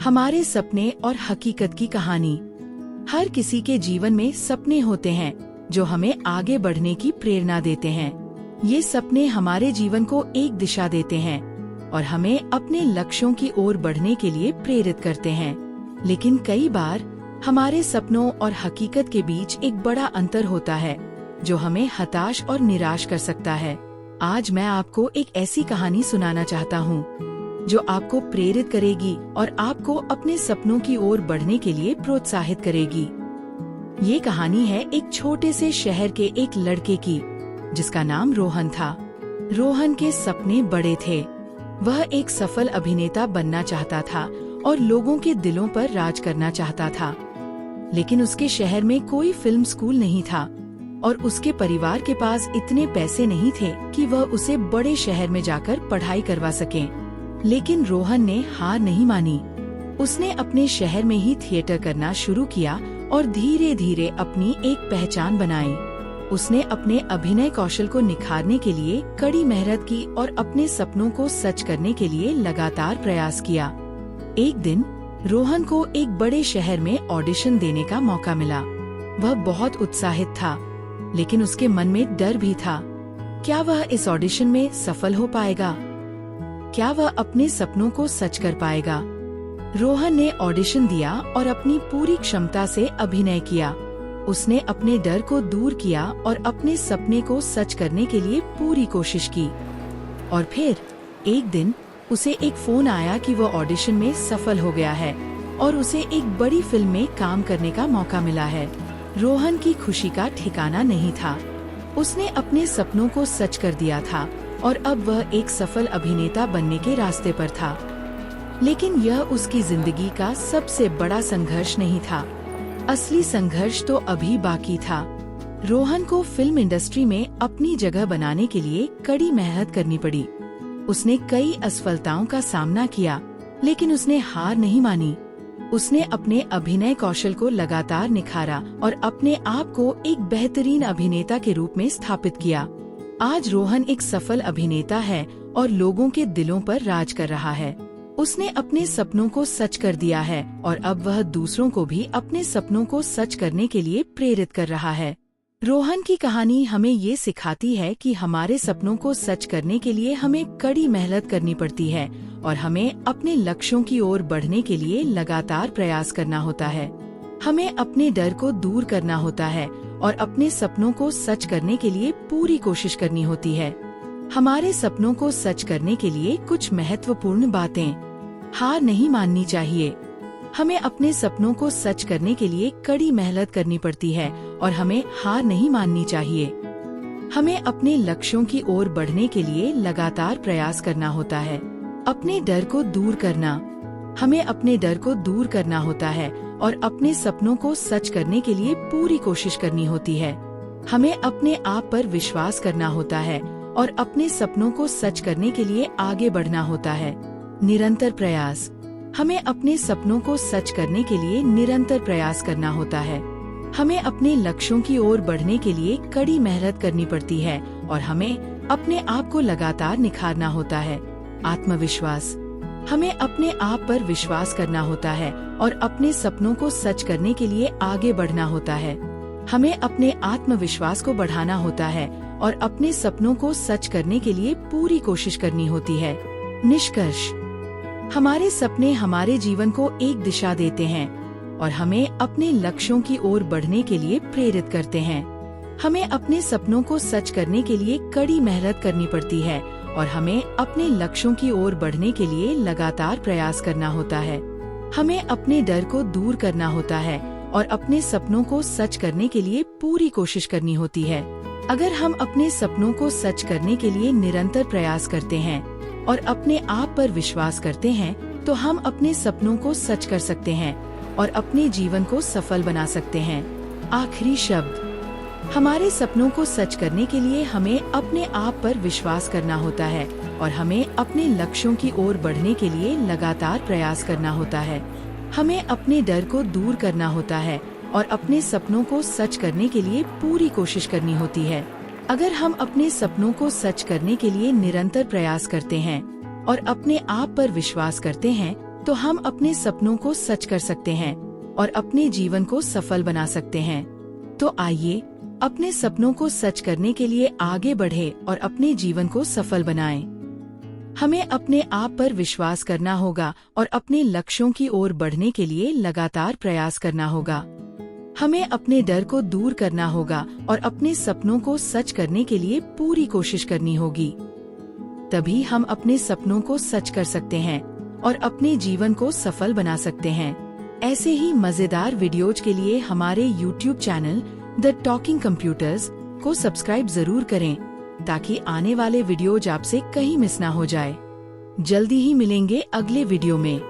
हमारे सपने और हकीकत की कहानी। हर किसी के जीवन में सपने होते हैं जो हमें आगे बढ़ने की प्रेरणा देते हैं। ये सपने हमारे जीवन को एक दिशा देते हैं और हमें अपने लक्ष्यों की ओर बढ़ने के लिए प्रेरित करते हैं। लेकिन कई बार हमारे सपनों और हकीकत के बीच एक बड़ा अंतर होता है जो हमें हताश और निराश कर सकता है। आज मैं आपको एक ऐसी कहानी सुनाना चाहता हूँ जो आपको प्रेरित करेगी और आपको अपने सपनों की ओर बढ़ने के लिए प्रोत्साहित करेगी। ये कहानी है एक छोटे से शहर के एक लड़के की जिसका नाम रोहन था। रोहन के सपने बड़े थे। वह एक सफल अभिनेता बनना चाहता था और लोगों के दिलों पर राज करना चाहता था। लेकिन उसके शहर में कोई फिल्म स्कूल नहीं था और उसके परिवार के पास इतने पैसे नहीं थे कि वह उसे बड़े शहर में जाकर पढ़ाई करवा सकें। लेकिन रोहन ने हार नहीं मानी। उसने अपने शहर में ही थिएटर करना शुरू किया और धीरे धीरे अपनी एक पहचान बनाई। उसने अपने अभिनय कौशल को निखारने के लिए कड़ी मेहनत की और अपने सपनों को सच करने के लिए लगातार प्रयास किया। एक दिन रोहन को एक बड़े शहर में ऑडिशन देने का मौका मिला। वह बहुत उत्साहित था, लेकिन उसके मन में डर भी था। क्या वह इस ऑडिशन में सफल हो पाएगा? क्या वह अपने सपनों को सच कर पाएगा? रोहन ने ऑडिशन दिया और अपनी पूरी क्षमता से अभिनय किया। उसने अपने डर को दूर किया और अपने सपने को सच करने के लिए पूरी कोशिश की। और फिर एक दिन उसे एक फोन आया कि वह ऑडिशन में सफल हो गया है और उसे एक बड़ी फिल्म में काम करने का मौका मिला है। रोहन की खुशी का ठिकाना नहीं था। उसने अपने सपनों को सच कर दिया था और अब वह एक सफल अभिनेता बनने के रास्ते पर था। लेकिन यह उसकी जिंदगी का सबसे बड़ा संघर्ष नहीं था। असली संघर्ष तो अभी बाकी था। रोहन को फिल्म इंडस्ट्री में अपनी जगह बनाने के लिए कड़ी मेहनत करनी पड़ी। उसने कई असफलताओं का सामना किया, लेकिन उसने हार नहीं मानी। उसने अपने अभिनय कौशल को लगातार निखारा और अपने आप को एक बेहतरीन अभिनेता के रूप में स्थापित किया। आज रोहन एक सफल अभिनेता है और लोगों के दिलों पर राज कर रहा है। उसने अपने सपनों को सच कर दिया है और अब वह दूसरों को भी अपने सपनों को सच करने के लिए प्रेरित कर रहा है। रोहन की कहानी हमें ये सिखाती है कि हमारे सपनों को सच करने के लिए हमें कड़ी मेहनत करनी पड़ती है और हमें अपने लक्ष्यों की ओर बढ़ने के लिए लगातार प्रयास करना होता है। हमें अपने डर को दूर करना होता है और अपने सपनों को सच करने के लिए पूरी कोशिश करनी होती है। हमारे सपनों को सच करने के लिए कुछ महत्वपूर्ण बातें। हार नहीं माननी चाहिए। हमें अपने सपनों को सच करने के लिए कड़ी मेहनत करनी पड़ती है और हमें हार नहीं माननी चाहिए। हमें अपने लक्ष्यों की ओर बढ़ने के लिए लगातार प्रयास करना होता है। अपने डर को दूर करना। हमें अपने डर को दूर करना होता है और अपने सपनों को सच करने के लिए पूरी कोशिश करनी होती है। हमें अपने आप पर विश्वास करना होता है और अपने सपनों को सच करने के लिए आगे बढ़ना होता है। निरंतर प्रयास। हमें अपने सपनों को सच करने के लिए निरंतर प्रयास करना होता है। हमें अपने लक्ष्यों की ओर बढ़ने के लिए कड़ी मेहनत करनी पड़ती है और हमें अपने आप को लगातार निखारना होता है। आत्मविश्वास। हमें अपने आप पर विश्वास करना होता है और अपने सपनों को सच करने के लिए आगे बढ़ना होता है। हमें अपने आत्मविश्वास को बढ़ाना होता है और अपने सपनों को सच करने के लिए पूरी कोशिश करनी होती है। निष्कर्ष। हमारे सपने हमारे जीवन को एक दिशा देते हैं और हमें अपने लक्ष्यों की ओर बढ़ने के लिए प्रेरित करते हैं। हमें अपने सपनों को सच करने के लिए कड़ी मेहनत करनी पड़ती है और हमें अपने लक्ष्यों की ओर बढ़ने के लिए लगातार प्रयास करना होता है। हमें अपने डर को दूर करना होता है और अपने सपनों को सच करने के लिए पूरी कोशिश करनी होती है। अगर हम अपने सपनों को सच करने के लिए निरंतर प्रयास करते हैं और अपने आप पर विश्वास करते हैं, तो हम अपने सपनों को सच कर सकते हैं और अपने जीवन को सफल बना सकते हैं। आखिरी शब्द। हमारे सपनों को सच करने के लिए हमें अपने आप पर विश्वास करना होता है और हमें अपने लक्ष्यों की ओर बढ़ने के लिए लगातार प्रयास करना होता है। हमें अपने डर को दूर करना होता है और अपने सपनों को सच करने के लिए पूरी कोशिश करनी होती है। अगर हम अपने सपनों को सच करने के लिए निरंतर प्रयास करते हैं और अपने आप पर विश्वास करते हैं, तो हम अपने सपनों को सच कर सकते हैं और अपने जीवन को सफल बना सकते हैं। तो आइए अपने सपनों को सच करने के लिए आगे बढ़े और अपने जीवन को सफल बनाएं। हमें अपने आप पर विश्वास करना होगा और अपने लक्ष्यों की ओर बढ़ने के लिए लगातार प्रयास करना होगा। हमें अपने डर को दूर करना होगा और अपने सपनों को सच करने के लिए पूरी कोशिश करनी होगी। तभी हम अपने सपनों को सच कर सकते हैं और अपने जीवन को सफल बना सकते हैं। ऐसे ही मजेदार वीडियोज के लिए हमारे YouTube channel the talking computers को सब्सक्राइब जरूर करें, ताकि आने वाले वीडियोज आपसे कहीं मिस ना हो जाए। जल्दी ही मिलेंगे अगले वीडियो में।